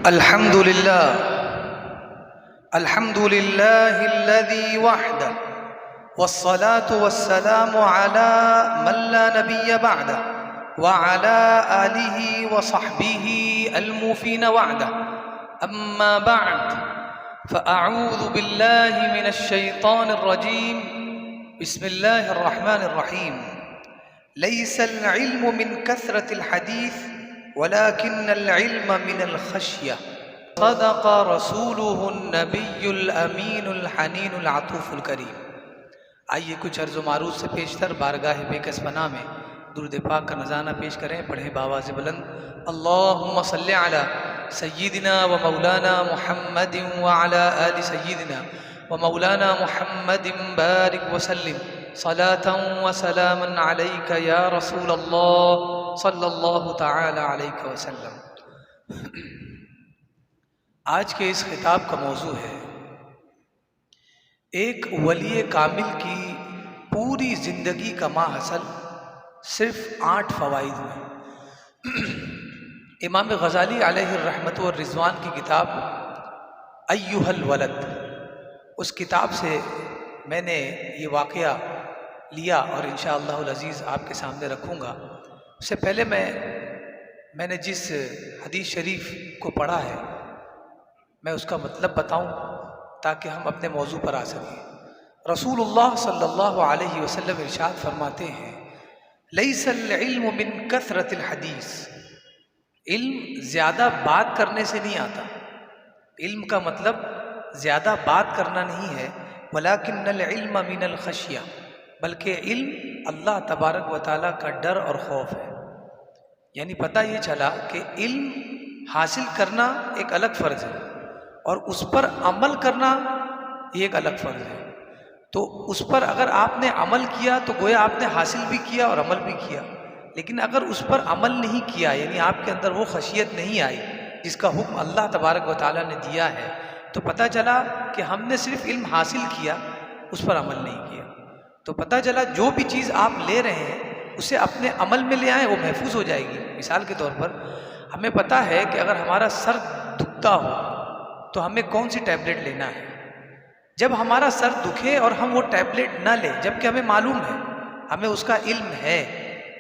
الحمد لله الذي وحده والصلاة والسلام على من لا نبي بعده وعلى آله وصحبه الموفين وعده. أما بعد فأعوذ بالله من الشيطان الرجيم. بسم الله الرحمن الرحيم. ليس العلم من كثرة الحديث ولكن العلم من الخشية. صدق رسوله النبی الامین الحنین العطوف الکریم. آئیے کچھ عرض و معروض سے پیشتر بارگاہ بے کس پناہ میں درود پاک کا نذرانہ پیش کریں. پڑھیں بآواز بلند اللہم صلی علی سیدنا و مولانا محمد وعلی آل سیدنا و مولانا محمد بارک وسلم صلاة و سلاما علیک یا رسول اللہ صلی اللہ تعالی علیہ وسلم. آج کے اس خطاب کا موضوع ہے ایک ولی کامل کی پوری زندگی کا ماحصل صرف 8 فوائد میں. امام غزالی علیہ الرحمۃ والرضوان کی کتاب ایھا الولد، اس کتاب سے میں نے یہ واقعہ لیا اور انشاءاللہ العزیز آپ کے سامنے رکھوں گا. اس سے پہلے میں نے جس حدیث شریف کو پڑھا ہے میں اس کا مطلب بتاؤں تاکہ ہم اپنے موضوع پر آ سکیں. رسول اللہ صلی اللہ علیہ وسلم ارشاد فرماتے ہیں لیس العلم من کثرت الحدیث. علم زیادہ بات کرنے سے نہیں آتا. علم کا مطلب زیادہ بات کرنا نہیں ہے. ولکن العلم من الخشیہ، بلکہ علم اللہ تبارک و تعالیٰ کا ڈر اور خوف ہے. یعنی پتہ یہ چلا کہ علم حاصل کرنا ایک الگ فرض ہے اور اس پر عمل کرنا یہ ایک الگ فرض ہے. تو اس پر اگر آپ نے عمل کیا تو گویا آپ نے حاصل بھی کیا اور عمل بھی کیا. لیکن اگر اس پر عمل نہیں کیا، یعنی آپ کے اندر وہ خشیت نہیں آئی جس کا حکم اللہ تبارک و تعالیٰ نے دیا ہے، تو پتہ چلا کہ ہم نے صرف علم حاصل کیا، اس پر عمل نہیں کیا. تو پتہ چلا جو بھی چیز آپ لے رہے ہیں اسے اپنے عمل میں لے آئیں، وہ محفوظ ہو جائے گی. مثال کے طور پر ہمیں پتہ ہے کہ اگر ہمارا سر دکھتا ہو تو ہمیں کون سی ٹیبلٹ لینا ہے. جب ہمارا سر دکھے اور ہم وہ ٹیبلٹ نہ لیں جبکہ ہمیں معلوم ہے، ہمیں اس کا علم ہے،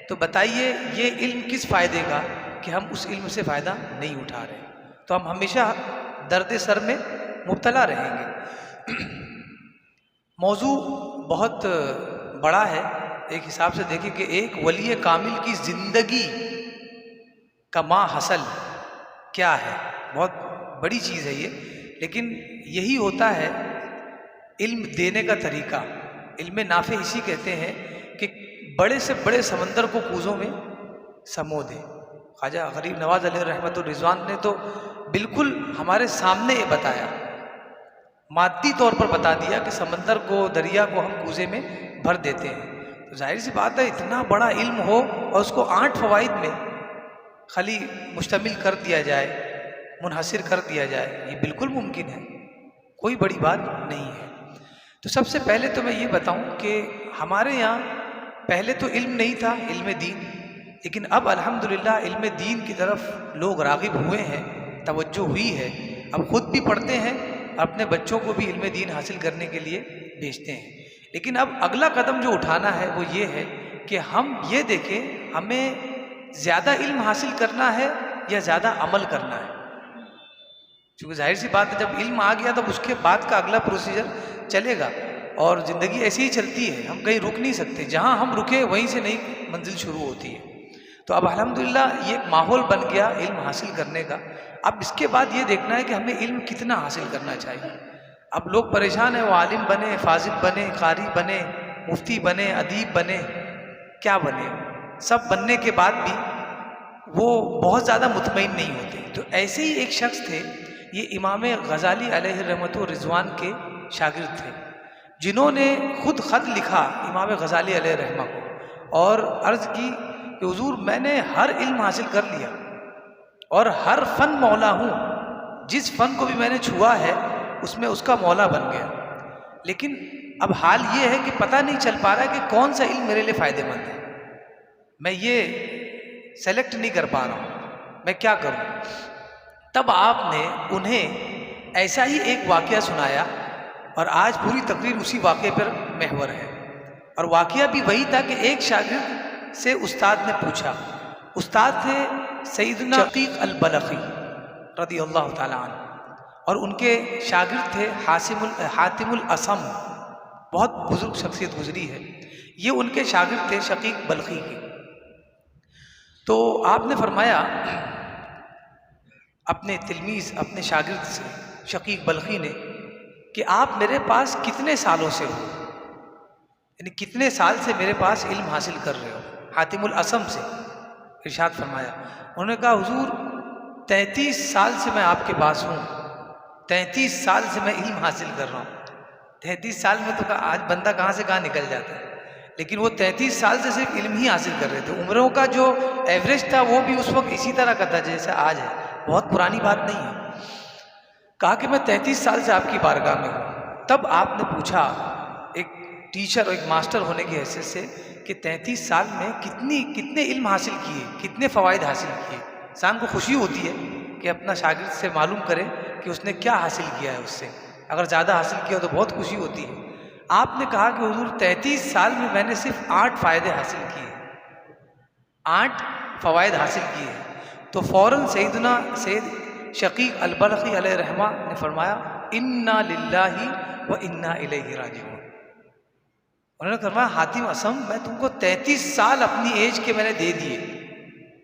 تو بتائیے یہ علم کس فائدے کا کہ ہم اس علم سے فائدہ نہیں اٹھا رہے. تو ہم ہمیشہ درد سر میں مبتلا رہیں گے. موضوع بہت بڑا ہے. ایک حساب سے دیکھیں کہ ایک ولی کامل کی زندگی کا ماحصل کیا ہے. بہت بڑی چیز ہے یہ، لیکن یہی ہوتا ہے علم دینے کا طریقہ. علم نافع اسی کہتے ہیں کہ بڑے سے بڑے سمندر کو کوزوں میں سمو دے. خواجہ غریب نواز علیہ رحمۃ الرضوان نے تو بالکل ہمارے سامنے یہ بتایا، مادی طور پر بتا دیا کہ سمندر کو، دریا کو ہم کوزے میں بھر دیتے ہیں. تو ظاہر سی بات ہے اتنا بڑا علم ہو اور اس کو 8 فوائد میں خالی مشتمل کر دیا جائے، منحصر کر دیا جائے، یہ بالکل ممکن ہے، کوئی بڑی بات نہیں ہے. تو سب سے پہلے تو میں یہ بتاؤں کہ ہمارے یہاں پہلے تو علم نہیں تھا، علم دین، لیکن اب الحمدللہ علم دین کی طرف لوگ راغب ہوئے ہیں، توجہ ہوئی ہے. اب خود بھی پڑھتے ہیں، اپنے بچوں کو بھی علم دین حاصل کرنے کے لیے بھیجتے ہیں. لیکن اب اگلا قدم جو اٹھانا ہے وہ یہ ہے کہ ہم یہ دیکھیں ہمیں زیادہ علم حاصل کرنا ہے یا زیادہ عمل کرنا ہے. چونکہ ظاہر سی بات ہے جب علم آ گیا تب اس کے بعد کا اگلا پروسیجر چلے گا اور زندگی ایسی ہی چلتی ہے، ہم کہیں رک نہیں سکتے. جہاں ہم رکے وہیں سے نئی منزل شروع ہوتی ہے. تو اب الحمدللہ یہ ایک ماحول بن گیا علم حاصل کرنے کا. اب اس کے بعد یہ دیکھنا ہے کہ ہمیں علم کتنا حاصل کرنا چاہیے. اب لوگ پریشان ہیں، وہ عالم بنے، فاضل بنے، قاری بنے، مفتی بنے، ادیب بنے، کیا بنے، سب بننے کے بعد بھی وہ بہت زیادہ مطمئن نہیں ہوتے. تو ایسے ہی ایک شخص تھے، یہ امام غزالی علیہ رحمۃ الرضوان کے شاگرد تھے، جنہوں نے خود خط لکھا امام غزالی علیہ رحمہ کو اور عرض کی کہ حضور میں نے ہر علم حاصل کر لیا اور ہر فن مولا ہوں، جس فن کو بھی میں نے چھوا ہے اس میں اس کا مولا بن گیا. لیکن اب حال یہ ہے کہ پتہ نہیں چل پا رہا ہے کہ کون سا علم میرے لیے فائدہ مند ہے. میں یہ سلیکٹ نہیں کر پا رہا ہوں، میں کیا کروں. تب آپ نے انہیں ایسا ہی ایک واقعہ سنایا، اور آج پوری تقریر اسی واقعے پر محور ہے۔ اور واقعہ بھی وہی تھا کہ ایک شاگرد سے استاد نے پوچھا، استاد تھے سیدنا شقیق البلخی رضی اللہ تعالیٰ عنہ، اور ان کے شاگرد تھے حاتم الاسم، بہت بزرگ شخصیت گزری ہے، یہ ان کے شاگرد تھے شقیق بلخی کے۔ تو آپ نے فرمایا اپنے تلمیذ، اپنے شاگرد سے، شقیق بلخی نے، کہ آپ میرے پاس کتنے سالوں سے ہو، یعنی کتنے سال سے میرے پاس علم حاصل کر رہے ہو؟ حاتم الاسم سے ارشاد فرمایا، انہوں نے کہا حضور 33 سال سے میں آپ کے پاس ہوں، 33 سال سے میں علم حاصل کر رہا ہوں۔ 33 سال میں تو آج بندہ کہاں سے کہاں نکل جاتا ہے، لیکن وہ 33 سال سے صرف علم ہی حاصل کر رہے تھے۔ عمروں کا جو ایوریج تھا وہ بھی اس وقت اسی طرح کا تھا جیسا آج ہے، بہت پرانی بات نہیں ہے۔ کہا کہ میں 33 سال سے آپ کی بارگاہ میں ہوں۔ تب آپ نے پوچھا ایک ٹیچر اور ایک ماسٹر ہونے کی حیثیت سے کہ 33 سال میں کتنے علم حاصل کیے، کتنے فوائد حاصل کیے؟ انسان کو خوشی ہوتی ہے کہ اپنا شاگرد سے معلوم کرے کہ اس نے کیا حاصل کیا ہے اس سے، اگر زیادہ حاصل کیا ہو تو بہت خوشی ہوتی ہے۔ آپ نے کہا کہ حضور 33 سال میں میں نے صرف 8 فائدے حاصل کیے، 8 فوائد حاصل کیے ہیں۔ تو فوراً سید شقیق البلخی علیہ رحمہ نے فرمایا انا للہ و انا الیہ راجعون۔ انہوں نے فرمایا حاتم اسم، میں تم کو 33 سال اپنی ایج کے میں نے دے دیے،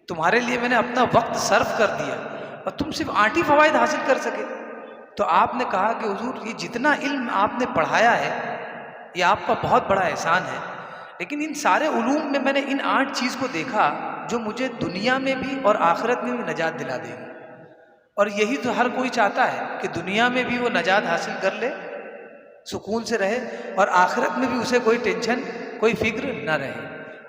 تمہارے لیے میں نے اپنا وقت صرف کر دیا، اور تم صرف 8 ہی فوائد حاصل کر سکے۔ تو آپ نے کہا کہ حضور یہ جتنا علم آپ نے پڑھایا ہے یہ آپ کا بہت بڑا احسان ہے، لیکن ان سارے علوم میں نے ان 8 چیز کو دیکھا جو مجھے دنیا میں بھی اور آخرت میں بھی نجات دلا دے گی، اور یہی تو ہر کوئی چاہتا ہے کہ دنیا میں بھی وہ نجات حاصل کر لے، سکون سے رہے، اور آخرت میں بھی اسے کوئی ٹینشن، کوئی فکر نہ رہے۔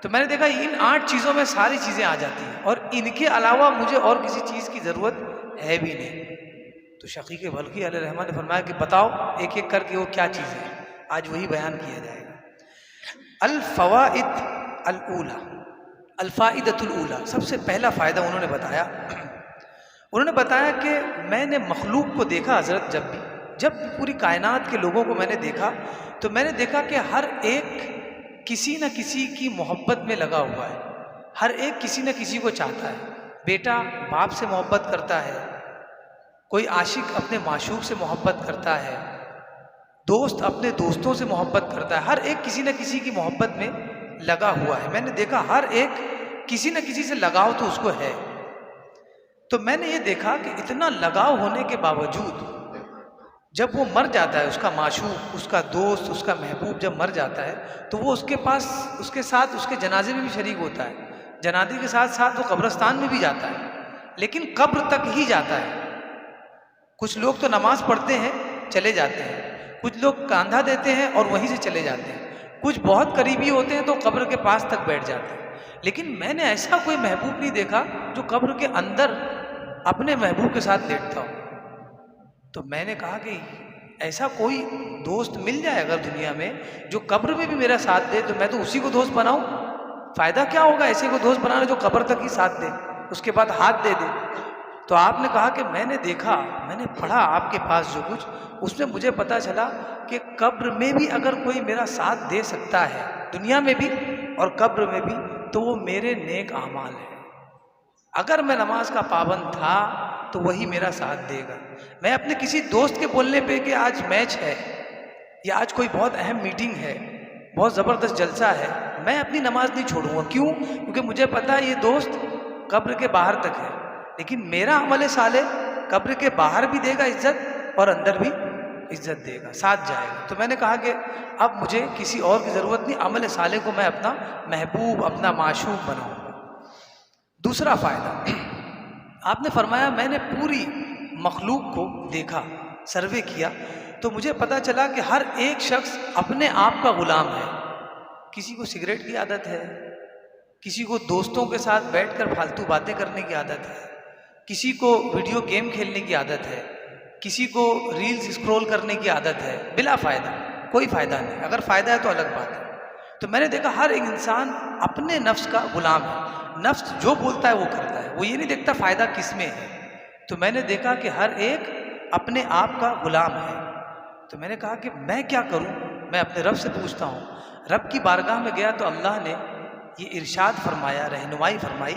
تو میں نے دیکھا ان 8 چیزوں میں ساری چیزیں آ جاتی ہیں، اور ان کے علاوہ مجھے اور کسی چیز کی ضرورت ہے بھی نہیں۔ تو شقیق بلخی علیہ رحمہ نے فرمایا کہ بتاؤ ایک ایک کر کے وہ کیا چیز ہے، آج وہی بیان کیا جائے گا۔ الفوائد الاولی، الفائدۃ الاولی، سب سے پہلا فائدہ انہوں نے بتایا کہ میں نے مخلوق کو دیکھا حضرت، جب پوری کائنات کے لوگوں کو میں نے دیکھا تو میں نے دیکھا کہ ہر ایک کسی نہ کسی کی محبت میں لگا ہوا ہے، ہر ایک کسی نہ کسی کو چاہتا ہے۔ بیٹا باپ سے محبت کرتا ہے، کوئی عاشق اپنے معشوق سے محبت کرتا ہے، دوست اپنے دوستوں سے محبت کرتا ہے، ہر ایک کسی نہ کسی کی محبت میں لگا ہوا ہے۔ میں نے دیکھا ہر ایک کسی نہ کسی سے لگاؤ تو اس کو ہے۔ تو میں نے یہ دیکھا کہ اتنا لگاؤ ہونے کے باوجود جب وہ مر جاتا ہے، اس کا معشوق، اس کا دوست، اس کا محبوب جب مر جاتا ہے تو وہ اس کے ساتھ اس کے جنازے میں بھی شریک ہوتا ہے، جنازے کے ساتھ ساتھ وہ قبرستان میں بھی جاتا ہے، لیکن قبر تک ہی جاتا ہے۔ کچھ لوگ تو نماز پڑھتے ہیں چلے جاتے ہیں، کچھ لوگ کاندھا دیتے ہیں اور وہیں سے چلے جاتے ہیں، کچھ بہت قریبی ہوتے ہیں تو قبر کے پاس تک بیٹھ جاتے ہیں، لیکن میں نے ایسا کوئی محبوب نہیں دیکھا جو قبر کے اندر اپنے محبوب کے ساتھ لیٹتا ہو۔ تو میں نے کہا کہ ایسا کوئی دوست مل جائے اگر دنیا میں جو قبر میں بھی میرا ساتھ دے تو میں تو اسی کو دوست بناؤں۔ فائدہ کیا ہوگا ایسے کو دوست بنانا جو قبر تک ہی ساتھ دے، اس کے بعد ہاتھ دے دے۔ تو آپ نے کہا کہ میں نے دیکھا، میں نے پڑھا آپ کے پاس جو کچھ، اس میں مجھے پتہ چلا کہ قبر میں بھی اگر کوئی میرا ساتھ دے سکتا ہے، دنیا میں بھی اور قبر میں بھی، تو وہ میرے نیک اعمال ہیں۔ اگر میں نماز کا پابند تھا تو وہی میرا ساتھ دے گا۔ میں اپنے کسی دوست کے بولنے پہ کہ آج میچ ہے یا آج کوئی بہت اہم میٹنگ ہے، بہت زبردست جلسہ ہے، میں اپنی نماز نہیں چھوڑوں گا۔ کیوں؟ کیونکہ مجھے پتا ہے یہ دوست قبر کے باہر تک ہے، لیکن میرا عمل صالح قبر کے باہر بھی دے گا عزت اور اندر بھی عزت دے گا، ساتھ جائے گا۔ تو میں نے کہا کہ اب مجھے کسی اور کی ضرورت نہیں، عمل صالح کو میں اپنا محبوب، اپنا معشوق بناؤں گا۔ دوسرا فائدہ آپ نے فرمایا میں نے پوری مخلوق کو دیکھا، سروے کیا، تو مجھے پتہ چلا کہ ہر ایک شخص اپنے آپ کا غلام ہے۔ کسی کو سگریٹ کی عادت ہے، کسی کو دوستوں کے ساتھ بیٹھ کر فالتو باتیں کرنے کی عادت ہے، کسی کو ویڈیو گیم کھیلنے کی عادت ہے، کسی کو ریلز اسکرول کرنے کی عادت ہے، بلا فائدہ، کوئی فائدہ نہیں، اگر فائدہ ہے تو الگ بات ہے۔ تو میں نے دیکھا ہر ایک انسان اپنے نفس کا غلام ہے، نفس جو بولتا ہے وہ کرتا ہے، وہ یہ نہیں دیکھتا فائدہ کس میں ہے۔ تو میں نے دیکھا کہ ہر ایک اپنے آپ کا غلام ہے. تو میں نے کہا کہ میں کیا کروں؟ میں اپنے رب سے پوچھتا ہوں. رب کی بارگاہ میں گیا تو اللہ نے یہ ارشاد فرمایا، رہنمائی فرمائی،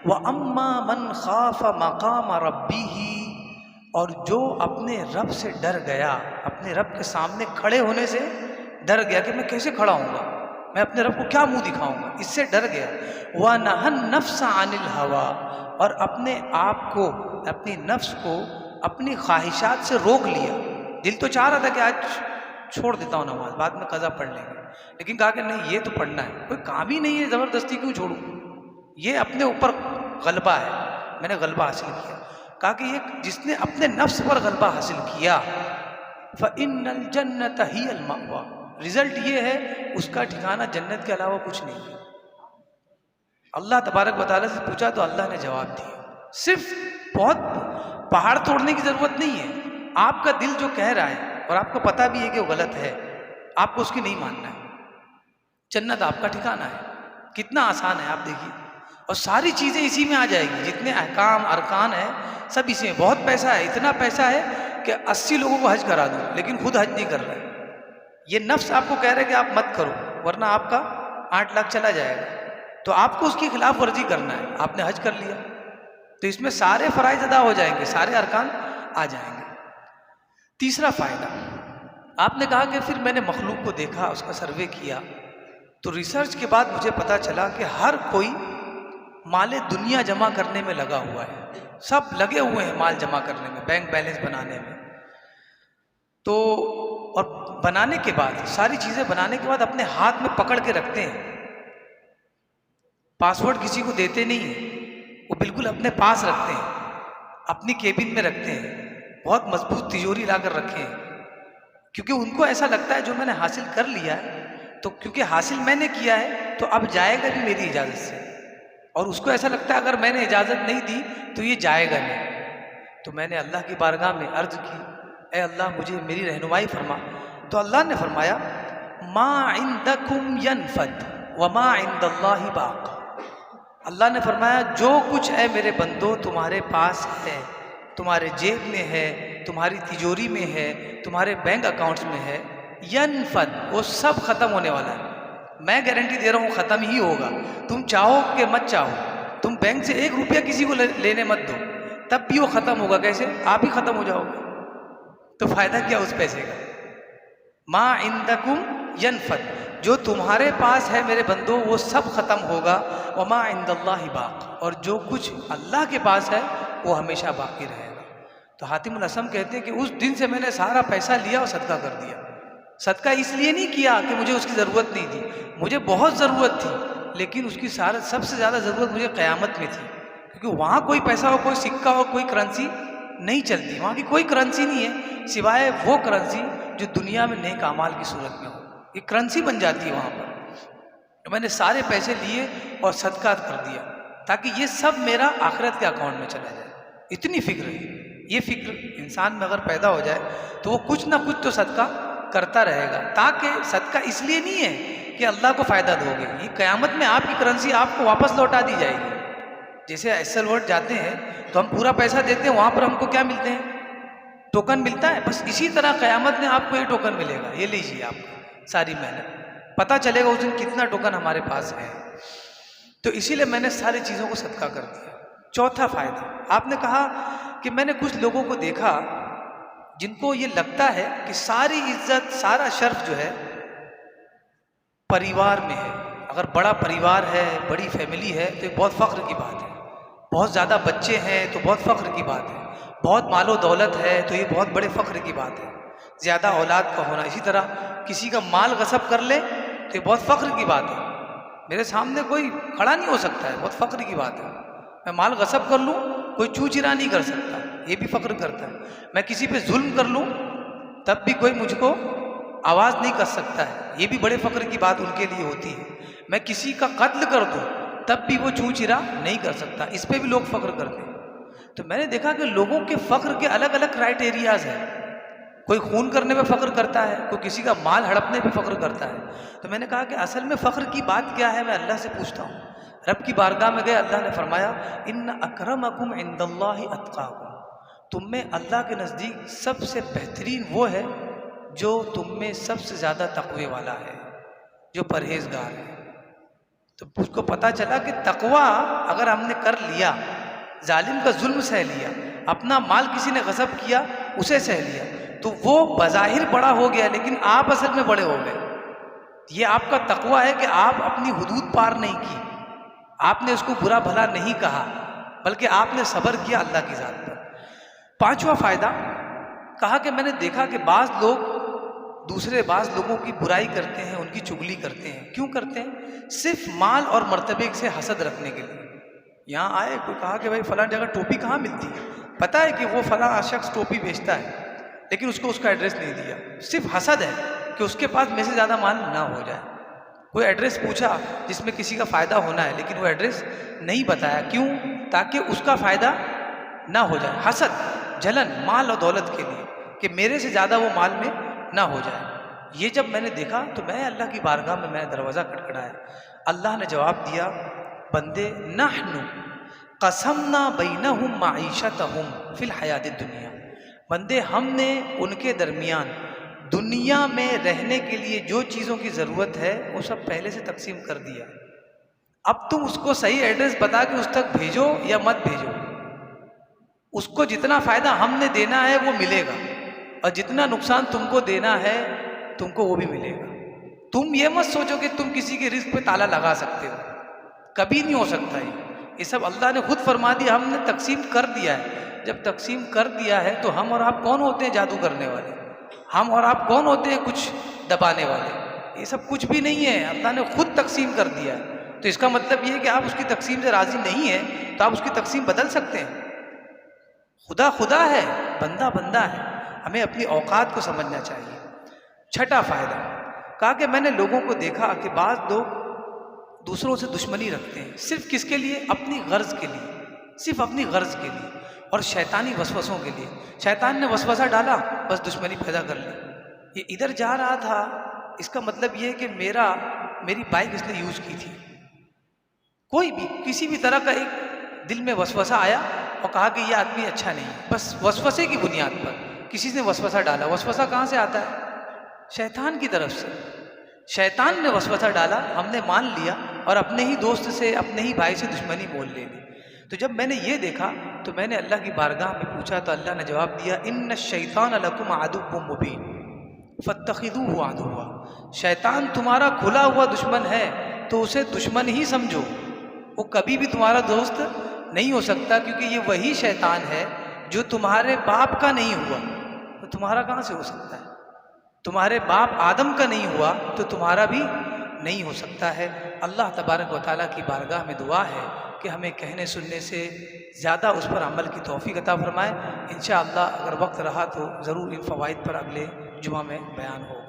وَأَمَّا مَنْ خَافَ مَقَامَ رَبِّهِ، اور جو اپنے رب سے ڈر گیا، اپنے رب کے سامنے کھڑے ہونے سے ڈر گیا کہ میں کیسے کھڑا ہوں گا، میں اپنے رب کو کیا منہ دکھاؤں گا، اس سے ڈر گیا. وَنَهَى النَّفْسَ عَنِ الْهَوَىٰ، اور اپنے آپ کو، اپنی نفس کو اپنی خواہشات سے روک لیا. دل تو چاہ رہا تھا کہ آج چھوڑ دیتا ہوں نماز، بعد میں قضا پڑھ لیں گے، لیکن کہا کہ نہیں، یہ تو پڑھنا ہے، کوئی کام ہی نہیں ہے، زبردستی کیوں چھوڑوں. یہ اپنے اوپر غلبہ ہے، میں نے غلبہ حاصل کیا. کہا کہ یہ جس نے اپنے نفس پر غلبہ حاصل کیا، فَإِنَّ الْجَنَّةَ هِيَ الْمَأْوَىٰ، رزلٹ یہ ہے اس کا ٹھکانہ جنت کے علاوہ کچھ نہیں ہے. اللہ تبارک و تعالیٰ سے پوچھا تو اللہ نے جواب دیا. صرف بہت پہاڑ توڑنے کی ضرورت نہیں ہے. آپ کا دل جو کہہ رہا ہے اور آپ کو پتہ بھی ہے کہ وہ غلط ہے، آپ کو اس کی نہیں ماننا ہے. جنت آپ کا ٹھکانہ ہے. کتنا آسان ہے آپ دیکھیے، اور ساری چیزیں اسی میں آ جائے گی، جتنے احکام ارکان ہیں سب اسی میں. بہت پیسہ ہے، اتنا پیسہ ہے کہ 80 لوگوں کو حج کرا دوں، لیکن خود حج نہیں کر رہے. یہ نفس آپ کو کہہ رہے کہ آپ مت کرو ورنہ آپ کا 8 لاکھ چلا جائے گا، تو آپ کو اس کی خلاف ورزی کرنا ہے. آپ نے حج کر لیا تو اس میں سارے فرائض ادا ہو جائیں گے، سارے ارکان آ جائیں گے. تیسرا فائدہ، آپ نے کہا کہ پھر میں نے مخلوق کو دیکھا، اس کا سروے کیا، تو ریسرچ کے بعد مجھے پتا چلا کہ ہر کوئی مال دنیا جمع کرنے میں لگا ہوا ہے. سب لگے ہوئے ہیں مال جمع کرنے میں، بینک بیلنس بنانے میں. تو اور بنانے کے بعد، ساری چیزیں بنانے کے بعد اپنے ہاتھ میں پکڑ کے رکھتے ہیں. پاسورڈ کسی کو دیتے نہیں ہیں، وہ بالکل اپنے پاس رکھتے ہیں، اپنی کیبن میں رکھتے ہیں. بہت مضبوط تجوری لا کر رکھے ہیں، کیونکہ ان کو ایسا لگتا ہے جو میں نے حاصل کر لیا ہے، تو کیونکہ حاصل میں نے کیا ہے تو اب جائے گا بھی میری اجازت سے، اور اس کو ایسا لگتا ہے اگر میں نے اجازت نہیں دی تو یہ جائے گا نہیں. تو میں نے اللہ کی بارگاہ میں عرض کی، اے اللہ مجھے میری رہنمائی فرما. تو اللہ نے فرمایا، ما عندکم ینفد وما عند اللہ باق. اللہ نے فرمایا جو کچھ اے میرے بندو تمہارے پاس ہے، تمہارے جیب میں ہے، تمہاری تجوری میں ہے، تمہارے بینک اکاؤنٹس میں ہے، ینفد، وہ سب ختم ہونے والا ہے. میں گارنٹی دے رہا ہوں ختم ہی ہوگا. تم چاہو کہ مت چاہو، تم بینک سے 1 روپیہ کسی کو لینے مت دو، تب بھی وہ ختم ہوگا. کیسے؟ آپ ہی ختم ہو جاؤ گے. تو فائدہ کیا اس پیسے کا؟ ما عندکم ینفد، جو تمہارے پاس ہے میرے بندو وہ سب ختم ہوگا. وما عند اللہ باق، اور جو کچھ اللہ کے پاس ہے وہ ہمیشہ باقی رہے گا. تو حاتم الاسم کہتے ہیں کہ اس دن سے میں نے سارا پیسہ لیا اور صدقہ کر دیا. صدقہ اس لیے نہیں کیا کہ مجھے اس کی ضرورت نہیں تھی، مجھے بہت ضرورت تھی، لیکن اس کی سب سے زیادہ ضرورت مجھے قیامت میں تھی، کیونکہ وہاں کوئی پیسہ ہو، کوئی سکہ ہو، کوئی کرنسی نہیں چلتی. وہاں کی کوئی کرنسی نہیں ہے سوائے وہ کرنسی جو دنیا میں نیک اعمال کی صورت میں ہو. یہ کرنسی بن جاتی ہے وہاں پر. تو میں نے سارے پیسے لیے اور صدقہ کر دیا تاکہ یہ سب میرا آخرت کے اکاؤنٹ میں چلا جائے. اتنی فکر ہے. یہ فکر انسان میں اگر پیدا ہو جائے تو وہ کچھ نہ کچھ تو صدقہ کرتا رہے گا. تاکہ صدقہ اس لیے نہیں ہے کہ اللہ کو فائدہ دو گے، یہ قیامت میں آپ کی کرنسی آپ کو واپس لوٹا دی جائے گی. جیسے ایسل ورڈ جاتے ہیں تو ہم پورا پیسہ دیتے ہیں، وہاں پر ہم کو کیا ملتے ہیں؟ ٹوکن ملتا ہے. بس اسی طرح قیامت میں آپ کو یہ ٹوکن ملے گا، یہ لیجیے آپ کو ساری محنت. پتہ چلے گا اس دن کتنا ٹوکن ہمارے پاس ہے. تو اسی لیے میں نے ساری چیزوں کو صدقہ کر دیا. چوتھا فائدہ، آپ نے کہا کہ میں نے کچھ لوگوں کو دیکھا جن کو یہ لگتا ہے کہ ساری عزت، سارا شرف جو ہے پریوار میں ہے. اگر بڑا پریوار ہے، بڑی فیملی ہے تو یہ بہت فخر کی بات ہے. بہت زیادہ بچے ہیں تو بہت فخر کی بات ہے. بہت مال و دولت ہے تو یہ بہت بڑے فخر کی بات ہے. زیادہ اولاد کا ہونا، اسی طرح کسی کا مال غصب کر لے تو یہ بہت فخر کی بات ہے. میرے سامنے کوئی کھڑا نہیں ہو سکتا ہے، بہت فخر کی بات ہے. میں مال غصب کر لوں، کوئی چو چرا نہیں کر سکتا، یہ بھی فخر کرتا ہے. میں کسی پہ ظلم کر لوں تب بھی کوئی مجھ کو آواز نہیں کر سکتا ہے، یہ بھی بڑے فخر کی بات ان کے لیے ہوتی ہے. میں کسی کا قتل کر دوں تب بھی وہ چو چرا نہیں کر سکتا، اس پہ بھی لوگ فخر کرتے ہیں. تو میں نے دیکھا کہ لوگوں کے فخر کے الگ الگ کرائٹیریاز ہیں. کوئی خون کرنے پہ فخر کرتا ہے، کوئی کسی کا مال ہڑپنے پہ فخر کرتا ہے. تو میں نے کہا کہ اصل میں فخر کی بات کیا ہے؟ میں اللہ سے پوچھتا ہوں. رب کی بارگاہ میں گئے، اللہ نے فرمایا ان اکرمکم عند اللہ اتقاکم، تم میں اللہ کے نزدیک سب سے بہترین وہ ہے جو تم میں سب سے زیادہ تقوی والا ہے، جو پرہیزگار ہے۔ تو اس کو پتہ چلا کہ تقوی اگر ہم نے کر لیا، ظالم کا ظلم سہ لیا، اپنا مال کسی نے غصب کیا اسے سہ لیا، تو وہ بظاہر بڑا ہو گیا لیکن آپ اصل میں بڑے ہو گئے۔ یہ آپ کا تقوی ہے کہ آپ اپنی حدود پار نہیں کی، آپ نے اس کو برا بھلا نہیں کہا، بلکہ آپ نے صبر کیا اللہ کی ذات پر۔ پانچواں فائدہ کہا کہ میں نے دیکھا کہ بعض لوگوں کی برائی کرتے ہیں، ان کی چغلی کرتے ہیں۔ کیوں کرتے ہیں؟ صرف مال اور مرتبے سے حسد رکھنے کے لیے۔ یہاں آئے کوئی کہا کہ بھائی فلاں جگہ ٹوپی کہاں ملتی ہے، پتہ ہے کہ وہ فلاں شخص ٹوپی بیچتا ہے لیکن اس کو اس کا ایڈریس نہیں دیا، صرف حسد ہے کہ اس کے پاس میں سے زیادہ مال نہ ہو جائے۔ کوئی ایڈریس پوچھا جس میں کسی کا فائدہ ہونا ہے لیکن وہ ایڈریس نہیں بتایا، کیوں؟ تاکہ اس کا فائدہ نہ ہو جائے۔ حسد، جلن مال اور دولت کے لیے کہ میرے سے زیادہ وہ مال میں نہ ہو جائے۔ یہ جب میں نے دیکھا تو میں اللہ کی بارگاہ میں نے دروازہ کھٹکھٹایا۔ اللہ نے جواب دیا، بندے نحن قسمنا بینہم معیشتہم فی الحیات الدنیا، بندے ہم نے ان کے درمیان دنیا میں رہنے کے لیے جو چیزوں کی ضرورت ہے وہ سب پہلے سے تقسیم کر دیا۔ اب تم اس کو صحیح ایڈریس بتا کے اس تک بھیجو یا مت بھیجو، اس کو جتنا فائدہ ہم نے دینا ہے وہ ملے گا، اور جتنا نقصان تم کو دینا ہے تم کو وہ بھی ملے گا۔ تم یہ مت سوچو کہ تم کسی کے رزق پہ تالا لگا سکتے ہو، کبھی نہیں ہو سکتا۔ یہ سب اللہ نے خود فرما دیا، ہم نے تقسیم کر دیا ہے۔ جب تقسیم کر دیا ہے تو ہم اور آپ کون ہوتے ہیں جادو کرنے والے؟ ہم اور آپ کون ہوتے ہیں کچھ دبانے والے؟ یہ سب کچھ بھی نہیں ہے، اللہ نے خود تقسیم کر دیا ہے۔ تو اس کا مطلب یہ ہے کہ آپ اس کی تقسیم سے راضی نہیں ہیں تو آپ اس کی تقسیم بدل سکتے ہیں؟ خدا خدا ہے، بندہ بندہ ہے، ہمیں اپنی اوقات کو سمجھنا چاہیے۔ چھٹا فائدہ کہا کہ میں نے لوگوں کو دیکھا کہ بعض لوگ دوسروں سے دشمنی رکھتے ہیں، صرف کس کے لیے؟ اپنی غرض کے لیے، صرف اپنی غرض کے لیے اور شیطانی وسوسوں کے لیے۔ شیطان نے وسوسہ ڈالا، بس دشمنی پیدا کر لی۔ یہ ادھر جا رہا تھا، اس کا مطلب یہ ہے کہ میری بائک اس نے یوز کی تھی۔ کوئی بھی کسی بھی طرح کا ایک دل میں وسوسہ آیا اور کہا کہ یہ آدمی اچھا نہیں ہے، بس وسوسے کی بنیاد پر کسی نے وسوسہ ڈالا۔ وسوسہ کہاں سے آتا ہے؟ شیطان کی طرف سے۔ شیطان نے وسوسہ ڈالا، ہم نے مان لیا اور اپنے ہی دوست سے، اپنے ہی بھائی سے دشمنی مول لے لی۔ تو جب میں نے یہ دیکھا تو میں نے اللہ کی بارگاہ میں پوچھا تو اللہ نے جواب دیا، ان الشیطان لکم عدو مبین فاتخذوہ عدوا، شیطان تمہارا کھلا ہوا دشمن ہے تو اسے دشمن ہی سمجھو، وہ کبھی بھی تمہارا دوست نہیں ہو سکتا، کیونکہ یہ وہی شیطان ہے جو تمہارے باپ کا نہیں ہوا تو تمہارا کہاں سے ہو سکتا ہے؟ تمہارے باپ آدم کا نہیں ہوا تو تمہارا بھی نہیں ہو سکتا ہے۔ اللہ تبارک و تعالیٰ کی بارگاہ میں دعا ہے کہ ہمیں کہنے سننے سے زیادہ اس پر عمل کی توفیق عطا فرمائے۔ انشاءاللہ اگر وقت رہا تو ضرور ان فوائد پر اگلے جمعہ میں بیان ہوگا۔